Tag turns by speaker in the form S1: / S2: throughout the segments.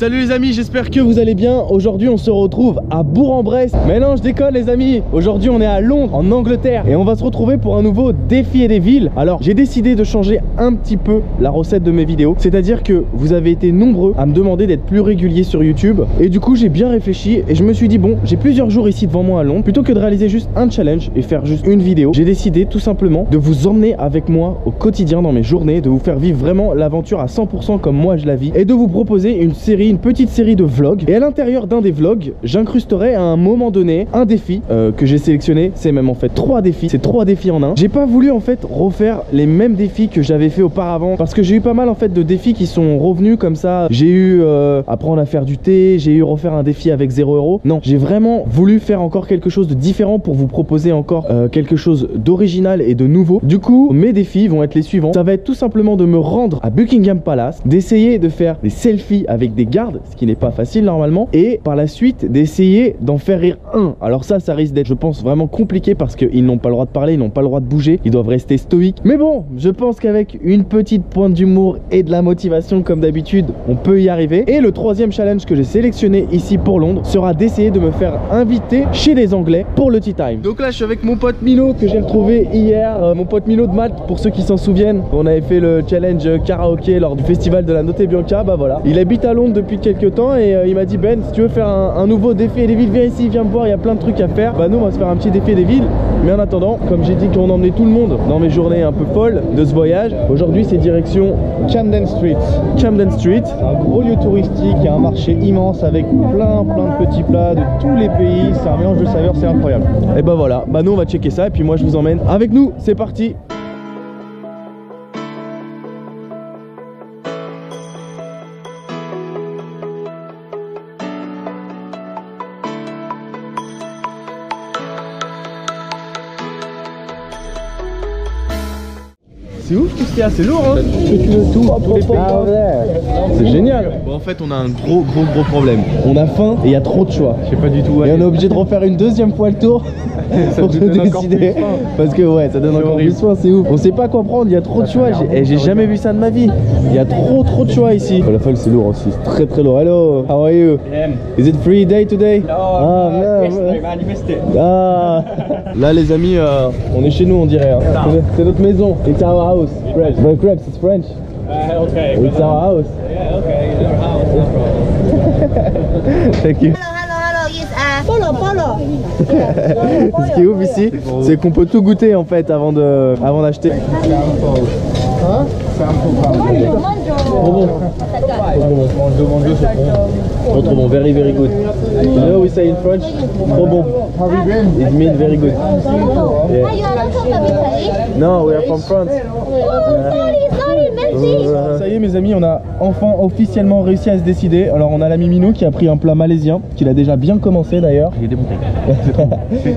S1: Salut les amis, j'espère que vous allez bien. Aujourd'hui on se retrouve à Bourg-en-Bresse. Mais non, je déconne les amis. Aujourd'hui on est à Londres, en Angleterre. Et on va se retrouver pour un nouveau défi et des villes. Alors j'ai décidé de changer un petit peu la recette de mes vidéos. C'est-à-dire que vous avez été nombreux à me demander d'être plus régulier sur YouTube. Et du coup j'ai bien réfléchi et je me suis dit bon, j'ai plusieurs jours ici devant moi à Londres. Plutôt que de réaliser juste un challenge et faire juste une vidéo, j'ai décidé tout simplement de vous emmener avec moi au quotidien dans mes journées, de vous faire vivre vraiment l'aventure à 100% comme moi je la vis. Et de vous proposer une petite série de vlogs. Et à l'intérieur d'un des vlogs, j'incrusterai à un moment donné un défi que j'ai sélectionné. C'est même en fait 3 défis. C'est 3 défis en un. J'ai pas voulu en fait refaire les mêmes défis que j'avais fait auparavant parce que j'ai eu pas mal en fait de défis qui sont revenus comme ça. J'ai eu apprendre à faire du thé, j'ai eu refaire un défi avec 0 €. Non, j'ai vraiment voulu faire encore quelque chose de différent pour vous proposer encore quelque chose d'original et de nouveau. Du coup, mes défis vont être les suivants. Ça va être tout simplement de me rendre à Buckingham Palace, d'essayer de faire des selfies avec des gardes, ce qui n'est pas facile normalement, et par la suite d'essayer d'en faire rire un. Alors ça risque d'être, je pense, vraiment compliqué parce qu'ils n'ont pas le droit de parler, ils n'ont pas le droit de bouger, ils doivent rester stoïques. Mais bon, je pense qu'avec une petite pointe d'humour et de la motivation comme d'habitude, on peut y arriver. Et le 3e challenge que j'ai sélectionné ici pour Londres sera d'essayer de me faire inviter chez les Anglais pour le tea time. Donc là, je suis avec mon pote Milo que j'ai retrouvé hier, mon pote Milo de maths, pour ceux qui s'en souviennent. On avait fait le challenge karaoké lors du festival de la Notte Bianca, bah voilà. Il habite à Londres depuis quelques temps et il m'a dit Ben, si tu veux faire un nouveau défi des villes, viens ici, viens me voir, il y a plein de trucs à faire. Bah nous on va se faire un petit défi des villes. Mais en attendant, comme j'ai dit qu'on emmenait tout le monde dans mes journées un peu folles de ce voyage, aujourd'hui c'est direction
S2: Camden Street.
S1: Camden Street.
S2: C'est un gros lieu touristique, il y a un marché immense avec plein de petits plats de tous les pays. C'est un mélange de saveurs, c'est incroyable.
S1: Et bah voilà, bah nous on va checker ça et puis moi je vous emmène avec nous, c'est parti. C'est ouf tout ce qu'il y a, c'est lourd hein. C'est génial. Bon en fait on a un gros problème. On a faim et il y a trop de choix.
S2: Je sais pas du tout.
S1: Et on est obligé de refaire une 2e fois le tour pour se décider. Parce que ouais, ça donne encore plus faim, c'est ouf. On sait pas quoi prendre, il y a trop de choix. J'ai jamais vu ça de ma vie. Il y a trop de choix ici. La folle c'est lourd aussi, c'est très lourd. Hello, how are you? Is it free day today? Ah là les amis, on est chez nous on dirait. Hein. C'est notre maison. It's our house. French. But crepes, it's French.
S3: Okay.
S1: It's our house.
S3: Yeah, okay. It's our house.
S1: Thank you.
S4: Hello, yes, follow.
S1: Ce qui est ouf ici, c'est qu'on peut tout goûter en fait avant d'acheter.
S2: Hein? C'est un peu pas.
S1: Trop bon.
S2: Manjo, c'est bon.
S1: Trop bon, very good. You know we say in French, trop bon.
S2: How have you been?
S1: It means very good. Yeah.
S4: Ah, you are not from Italy?
S1: No, we are from France.
S4: Sorry, merci.
S1: Ça y est mes amis, on a enfin officiellement réussi à se décider. Alors on a l'ami Mino qui a pris un plat malaisien, qu'il a déjà bien commencé d'ailleurs.
S2: Il y a des bouteilles. C'est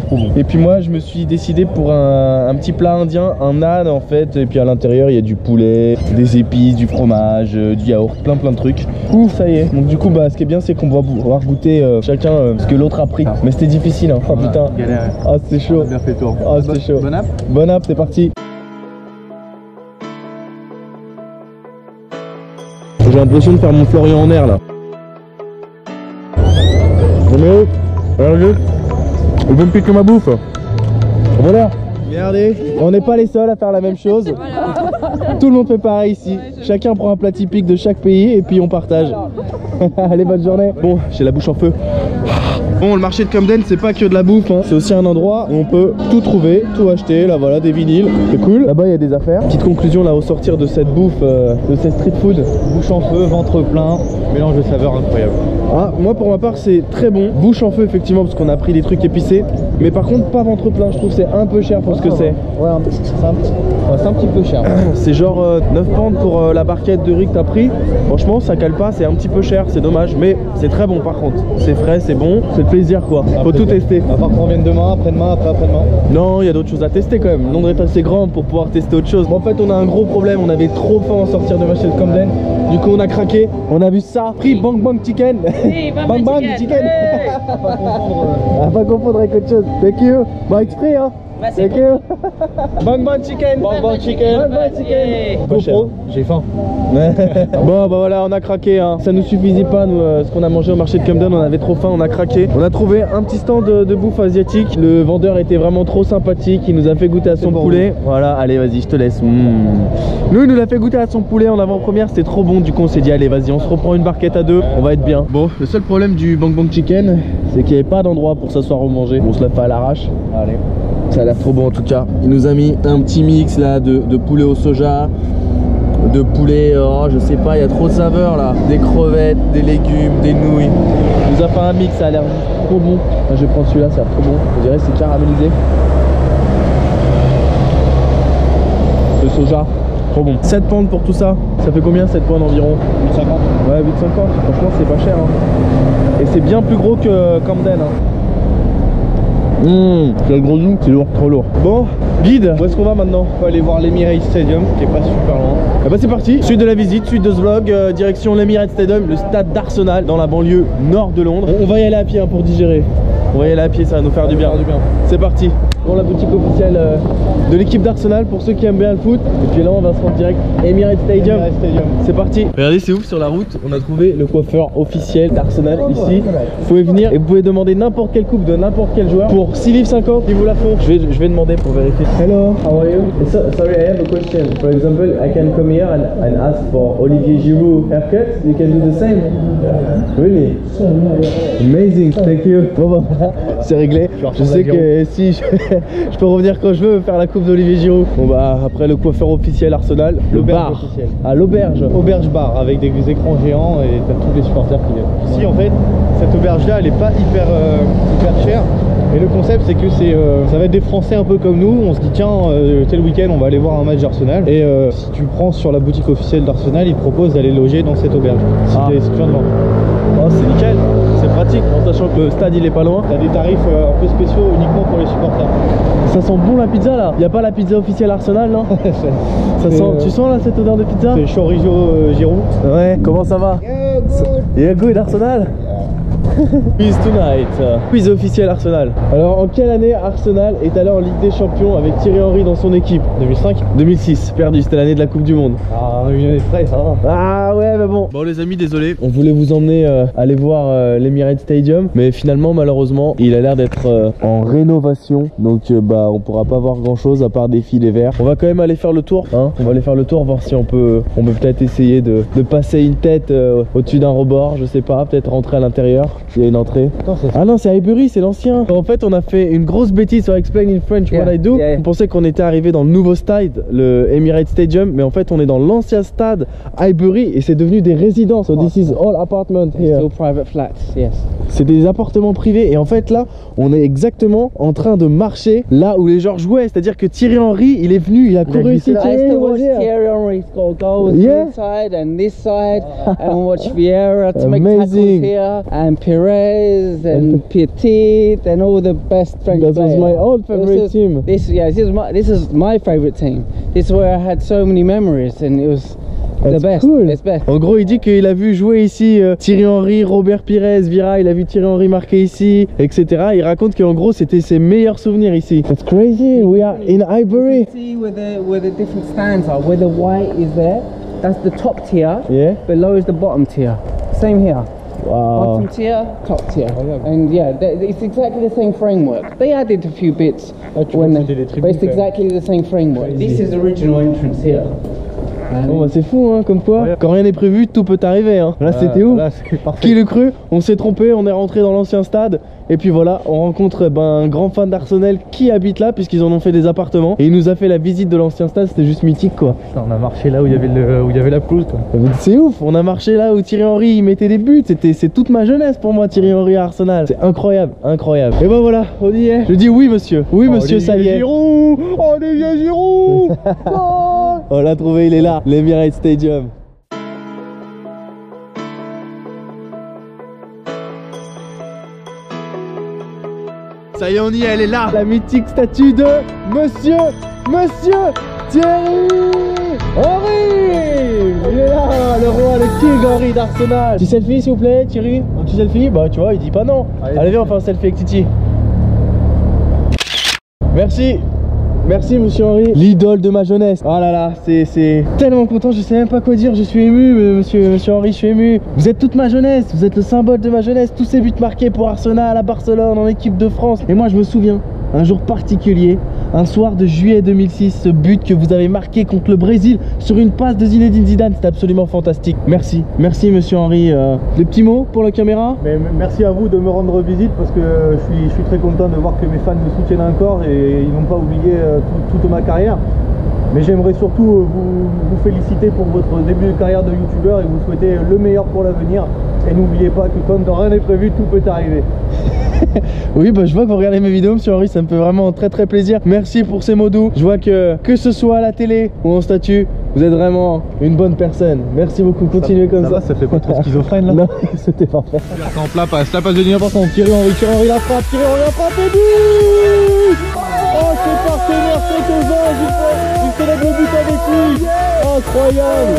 S2: trop bon.
S1: Et puis moi je me suis décidé pour un petit plat indien, un naan en fait. Et puis à l'intérieur il y a du poulet, des épices, du fromage, du yaourt, plein de trucs. Ouf, ça y est. Donc du coup bah ce qui est bien c'est qu'on va pouvoir goûter chacun ce que l'autre a pris. Mais c'était difficile hein. Oh putain. Ah c'est chaud.
S2: Bien fait toi.
S1: Ah c'était chaud.
S2: Bon app.
S1: Bon app, c'est parti. J'ai l'impression de faire mon Florian en air là. Roméo, regardez, il veut me piquer ma bouffe. Voilà. Regardez, on n'est pas les seuls à faire la même chose. Tout le monde fait pareil ici. Chacun prend un plat typique de chaque pays et puis on partage. Allez, bonne journée. Bon, j'ai la bouche en feu. Bon, le marché de Camden, c'est pas que de la bouffe, hein. C'est aussi un endroit où on peut tout trouver, tout acheter. Là, voilà, des vinyles, c'est cool. Là-bas, il y a des affaires. Petite conclusion là au sortir de cette bouffe, de cette street food.
S2: Bouche en feu, ventre plein, mélange de saveurs incroyable.
S1: Ah, moi pour ma part, c'est très bon. Bouche en feu, effectivement, parce qu'on a pris des trucs épicés. Mais par contre, pas ventre plein. Je trouve que c'est un peu cher pour ce que c'est.
S2: Ouais, c'est un petit peu cher.
S1: C'est genre 9 pounds pour la barquette de riz que t'as pris. Franchement, ça cale pas, c'est un petit peu cher, c'est dommage. Mais c'est très bon par contre. C'est frais, c'est bon, c'est le plaisir quoi. Faut tout tester.
S2: À part qu'on vienne demain, après-demain, après-demain.
S1: Non, il y a d'autres choses à tester quand même. Londres est assez grand pour pouvoir tester autre chose. Bon, en fait, on a un gros problème. On avait trop faim en sortir de marché de Camden. Du coup, on a craqué. On a vu ça. Prix Bang Bang Chicken.
S5: Hey,
S1: Bang Bang Chicken.
S5: Hey.
S1: À pas confondre avec autre chose. Thank you. Bah, exprès, hein. Thank you. Bang bang chicken.
S2: Bang bang chicken.
S1: Bang bang chicken.
S2: GoPro, j'ai faim.
S1: Bon bah voilà, on a craqué hein. Ça nous suffisait pas nous, ce qu'on a mangé au marché de Camden, on avait trop faim, on a craqué. On a trouvé un petit stand de bouffe asiatique. Le vendeur était vraiment trop sympathique, il nous a fait goûter à son poulet. Voilà, allez vas-y, je te laisse. Nous il nous a fait goûter à son poulet en avant-première, c'était trop bon. Du coup on s'est dit allez vas-y, on se reprend une barquette à deux, on va être bien. Bon, le seul problème du Bang Bang Chicken, c'est qu'il n'y avait pas d'endroit pour s'asseoir ou manger. On se l'a fait à l'arrache.
S2: Allez.
S1: Ça a l'air trop bon en tout cas. Il nous a mis un petit mix là de poulet au soja, de poulet, oh, je sais pas, il y a trop de saveurs là. Des crevettes, des légumes, des nouilles. Il nous a fait un mix, ça a l'air trop bon. Enfin, je vais prendre celui-là, ça a l'air trop bon. On dirait que c'est caramélisé. Le soja, trop bon. 7 pounds pour tout ça. Ça fait combien 7 pounds environ?
S2: 8,50.
S1: Ouais, 8,50. Franchement, c'est pas cher. Hein. Et c'est bien plus gros que Camden. Hein. C'est le gros zoom, c'est lourd, trop lourd. Bon, guide, où est-ce qu'on va maintenant?
S2: On va aller voir l'Emirates Stadium qui est pas super loin.
S1: Et bah c'est parti, suite de la visite, suite de ce vlog, direction l'Emirates Stadium, le stade d'Arsenal dans la banlieue nord de Londres. On va y aller à pied hein, pour digérer. On va y aller à pied, ça va nous faire du bien. C'est parti. Dans la boutique officielle de l'équipe d'Arsenal pour ceux qui aiment bien le foot. Et puis là on va se rendre direct Emirates Stadium. C'est parti. Regardez, c'est ouf, sur la route on a trouvé le coiffeur officiel d'Arsenal ici. Vous pouvez venir et vous pouvez demander n'importe quelle coupe de n'importe quel joueur pour 6,50 livres ils vous la font. Je vais demander pour vérifier. Hello, how are you? Sorry, I have a question. For example, I can come here and ask for Olivier Giroud haircut. You can do the same. Really? Amazing, thank you. Bon, c'est réglé. Je sais que si je peux revenir quand je veux faire la coupe d'Olivier Giroud. Bon bah après le coiffeur officiel Arsenal, le bar officiel. Ah, l'auberge.
S2: Auberge bar avec des écrans géants et t'as tous les supporters qui viennent. Ici en fait, cette auberge là elle est pas hyper chère. Et le concept c'est que ça va être des Français un peu comme nous. On se dit tiens tel week-end on va aller voir un match d'Arsenal. Et si tu prends sur la boutique officielle d'Arsenal, ils te proposent d'aller loger dans cette auberge. Si tu viens de vendre.
S1: Oh c'est nickel, c'est pratique en sachant que le stade il est pas loin.
S2: T'as des tarifs un peu spéciaux uniquement pour les supporters.
S1: Ça sent bon la pizza là. Y a pas la pizza officielle Arsenal non? Ça sent, tu sens là cette odeur de pizza?
S2: C'est chorizo Giroud.
S1: Ouais, comment ça va? Yeah, good Arsenal. Quiz tonight. Quiz officiel Arsenal. Alors en quelle année Arsenal est allé en Ligue des Champions avec Thierry Henry dans son équipe?
S2: 2005.
S1: 2006, perdu, c'était l'année de la Coupe du Monde.
S2: Ah, une année près, ça va.
S1: Ah ouais mais bon. Bon les amis, désolé. On voulait vous emmener aller voir l'Emirates Stadium, mais finalement malheureusement il a l'air d'être en rénovation. Donc bah on pourra pas voir grand chose à part des filets verts. On va quand même aller faire le tour hein. On va aller faire le tour, voir si on peut peut-être essayer de passer une tête au-dessus d'un rebord, je sais pas, peut-être rentrer à l'intérieur. Il y a une entrée. Ah non, c'est Highbury, c'est l'ancien. En fait, on a fait une grosse bêtise sur Explain in French what I do. On pensait qu'on était arrivé dans le nouveau stade, le Emirates Stadium, mais en fait, on est dans l'ancien stade Highbury et c'est devenu des résidences. So this is all apartment here.
S3: Still private flats, yes.
S1: C'est des appartements privés et en fait là, on est exactement en train de marcher là où les joueurs jouaient. C'est-à-dire que Thierry Henry, il est venu, il a couru ici.
S3: Thierry Henry scored goals this side and this side, and watch Vieira to make tackles here, and Perez and Petit and all the best French players.
S1: That was my old favorite team.
S3: This is my favorite team. This is where I had so many memories, and it was the best.
S1: Cool.
S3: It's best.
S1: En gros, il dit qu'il a vu jouer ici Thierry Henry, Robert Pires, Vieira. Il a vu Thierry Henry marquer ici, etc. Il raconte qu'en gros, c'était ses meilleurs souvenirs ici. That's crazy. We are in Highbury.
S3: You see where the different stands are. Where the white is there, that's the top tier.
S1: Yeah.
S3: Below is the bottom tier. Same here.
S1: Wow.
S3: Bottom tier, top tier. And yeah, it's exactly the same framework. They added a few bits but it's exactly the same framework. This is the original entrance here.
S1: Bon bah c'est fou hein, comme quoi quand rien n'est prévu tout peut arriver hein. Là c'était ouf. Qui le cru? On s'est trompé, on est rentré dans l'ancien stade et puis voilà, on rencontre un grand fan d'Arsenal qui habite là puisqu'ils en ont fait des appartements et il nous a fait la visite de l'ancien stade, c'était juste mythique quoi.
S2: On a marché là où il y avait la pelouse quoi.
S1: C'est ouf, on a marché là où Thierry Henry il mettait des buts, c'est toute ma jeunesse pour moi Thierry Henry à Arsenal. C'est incroyable, incroyable. Et ben voilà, on y est. Je dis oui monsieur, oui monsieur, ça y est.
S2: Giroud, Olivier Giroud.
S1: On l'a trouvé, il est là, l'Emirates Stadium. Ça y est, on y est, elle est là. La mythique statue de Monsieur Thierry Henry. Il est là, le roi, le king Henry d'Arsenal. Petit selfie s'il vous plaît, Thierry. Un petit selfie, bah tu vois, il dit pas non. Allez viens, on fait un selfie avec Titi. Merci. Merci monsieur Henri, l'idole de ma jeunesse. Oh là là, c'est tellement content, je sais même pas quoi dire, je suis ému monsieur Henri, je suis ému. Vous êtes toute ma jeunesse, vous êtes le symbole de ma jeunesse, tous ces buts marqués pour Arsenal, à Barcelone, en équipe de France. Et moi je me souviens, un jour particulier, un soir de juillet 2006, ce but que vous avez marqué contre le Brésil sur une passe de Zinedine Zidane, c'était absolument fantastique. Merci, merci monsieur Henri. Des petits mots pour la caméra?
S2: Mais merci à vous de me rendre visite parce que je suis très content de voir que mes fans me soutiennent encore et ils n'ont pas oublié toute ma carrière. Mais j'aimerais surtout vous féliciter pour votre début de carrière de youtubeur et vous souhaiter le meilleur pour l'avenir. Et n'oubliez pas que quand rien n'est prévu, tout peut arriver.
S1: Oui, bah, je vois que vous regardez mes vidéos, monsieur Henri, ça me fait vraiment très plaisir. Merci pour ces mots doux. Je vois que ce soit à la télé ou en statut, vous êtes vraiment une bonne personne. Merci beaucoup, continuez comme ça.
S2: Ça fait pas trop schizophrène là?
S1: Non, c'était parfait.
S2: En la passe de Nîmes, par contre, Thierry Henry la frappe, et but! Oh, c'est partenaire, c'est aux anges, il célèbre le but avec lui. Incroyable.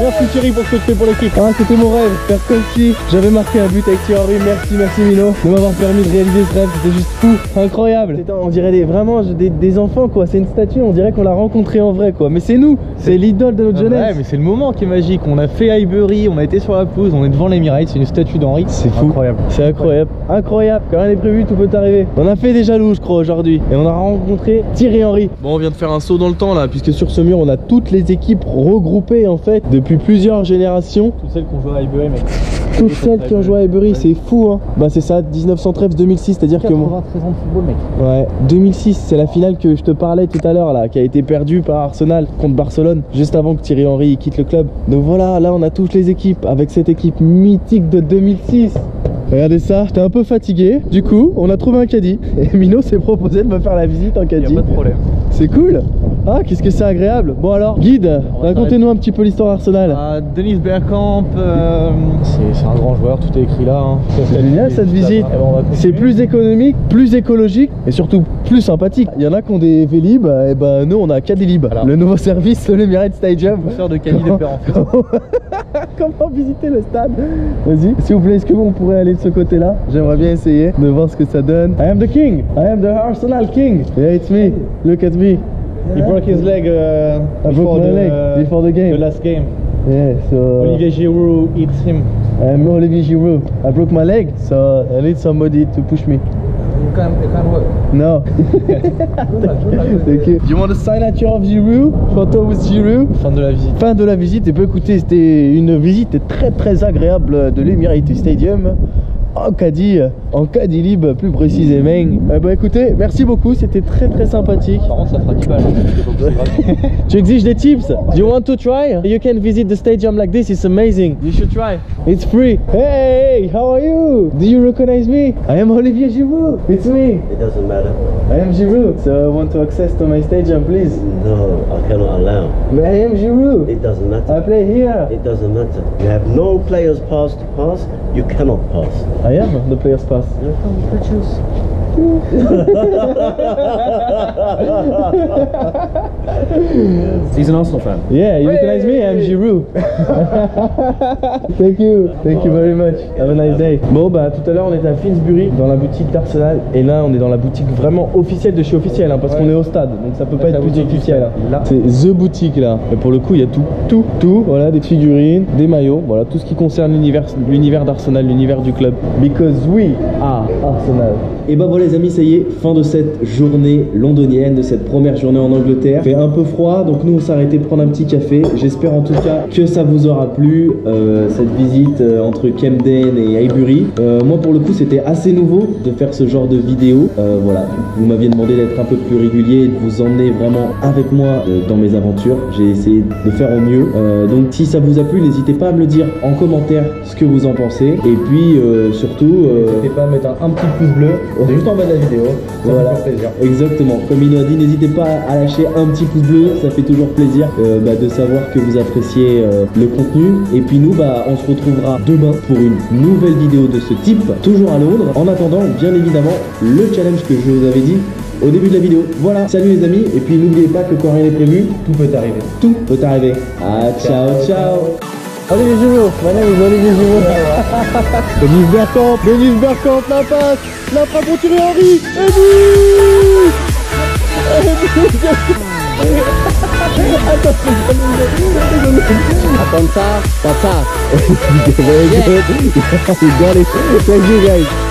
S2: Merci Thierry pour ce que tu fais pour l'équipe.
S1: Ah, c'était mon rêve, faire comme si j'avais marqué un but avec Thierry Henry. Merci Mino de m'avoir permis de réaliser ce rêve, c'était juste fou, incroyable. On dirait vraiment des enfants quoi, c'est une statue, on dirait qu'on l'a rencontré en vrai quoi. Mais c'est nous, c'est l'idole de notre jeunesse.
S2: Ouais, mais c'est le moment qui est magique, on a fait Highbury, on a été sur la pelouse, on est devant l'Emirates, c'est une statue d'Henry.
S1: C'est fou, incroyable. C'est incroyable, incroyable, quand rien n'est prévu, tout peut arriver. On a fait des jaloux je crois aujourd'hui et on a rencontré Thierry Henry. Bon, on vient de faire un saut dans le temps là, puisque sur ce mur on a toutes les équipes regroupées en fait depuis plusieurs générations.
S2: Toutes celles qui ont joué à Highbury mec.
S1: Toutes celles qui ont joué à Highbury, c'est fou hein. Bah c'est ça, 1913-2006, c'est-à-dire que...
S2: 93 ans de football mec.
S1: Ouais, 2006, c'est la finale que je te parlais tout à l'heure là, qui a été perdue par Arsenal contre Barcelone, juste avant que Thierry Henry quitte le club. Donc voilà, là on a toutes les équipes, avec cette équipe mythique de 2006. Regardez ça, j'étais un peu fatigué, du coup on a trouvé un caddie et Mino s'est proposé de me faire la visite en caddie.
S2: Y'a pas de problème.
S1: C'est cool. Ah, qu'est-ce que c'est agréable. Bon alors, guide, racontez-nous un petit peu l'histoire Arsenal.
S2: Dennis Bergkamp, c'est un grand joueur, tout est écrit là hein.
S1: C'est génial cette visite. C'est plus économique, plus écologique et surtout plus sympathique. Il y en a qui ont des Vélib, et ben nous on a Cadilib. Voilà. Le nouveau service, le l'Emirates Stadium.
S2: Faire de Cali de père en fils.
S1: Comment visiter le stade? Vas-y, s'il vous plaît, est-ce que on pourrait aller de ce côté-là? J'aimerais bien essayer de voir ce que ça donne. I am the king, I am the Arsenal king. Yeah, it's me. Look at me.
S2: He broke his leg
S1: before the game.
S2: The last game.
S1: Yeah, so
S2: Olivier Giroud eats him.
S1: I'm Olivier Giroud. I broke my leg, so I need somebody to push me.
S3: You can't work.
S1: No. Thank you. Do you want a signature of Giroud? Photo with Giroud?
S2: Fin de la visite.
S1: Fin de la visite. Et bien écoutez, c'était une visite très agréable de l'Emirates Stadium. En Cadilib plus précisément. Bah écoutez, merci beaucoup, c'était très sympathique.
S2: Par contre ça fera 10 balles.
S1: Tu exiges des tips? Do you want to try? You can visit the stadium like this, it's amazing. You should try. It's free. Hey, how are you? Do you recognize me? I am Olivier Giroud. It's me.
S5: It doesn't matter.
S1: I am Giroud. So I want to access to my stadium, please.
S5: No, I cannot allow.
S1: But I am Giroud.
S5: It doesn't matter.
S1: I play here.
S5: It doesn't matter. You have no players pass to pass. You cannot pass.
S1: I am the player's pass.
S2: He's an Arsenal fan.
S1: Yeah, you recognize me? I'm Giroud. Thank you very much. Have a nice day. Bon bah tout à l'heure on était à Finsbury dans la boutique d'Arsenal et là on est dans la boutique vraiment officielle de chez officiel hein, parce qu'on est au stade donc ça peut pas être boutique officielle. Là. C'est The Boutique là. Et pour le coup il y a tout. Voilà des figurines, des maillots, voilà tout ce qui concerne l'univers d'Arsenal, l'univers du club. Because we are Arsenal. Et bah voilà les amis, ça y est, fin de cette journée londonienne, de cette première journée en Angleterre. Il fait un peu froid, donc nous on s'est arrêté prendre un petit café. J'espère en tout cas que ça vous aura plu, cette visite entre Camden et Highbury. Moi pour le coup c'était assez nouveau de faire ce genre de vidéo. Voilà, vous m'aviez demandé d'être un peu plus régulier et de vous emmener vraiment avec moi dans mes aventures. J'ai essayé de faire au mieux. Donc si ça vous a plu, n'hésitez pas à me le dire en commentaire ce que vous en pensez. Et puis surtout,
S2: n'hésitez pas à mettre un petit pouce bleu. C'est juste en bas de la vidéo, ça
S1: voilà,
S2: me fait plaisir.
S1: Exactement, comme il a dit, n'hésitez pas à lâcher un petit pouce bleu, ça fait toujours plaisir de savoir que vous appréciez le contenu. Et puis nous, on se retrouvera demain pour une nouvelle vidéo de ce type, toujours à Londres. En attendant, bien évidemment, le challenge que je vous avais dit au début de la vidéo. Voilà, salut les amis, et puis n'oubliez pas que quand rien n'est prévu,
S2: tout peut arriver.
S1: Tout peut arriver. Ah, ciao. Olivier Giroud, my name is Olivier Giroud. Dennis Bergkamp, la passe, la frappe pour Thierry Henry, et but!
S3: Avanzar, pasar.
S1: Very good. You got it. Thank you guys.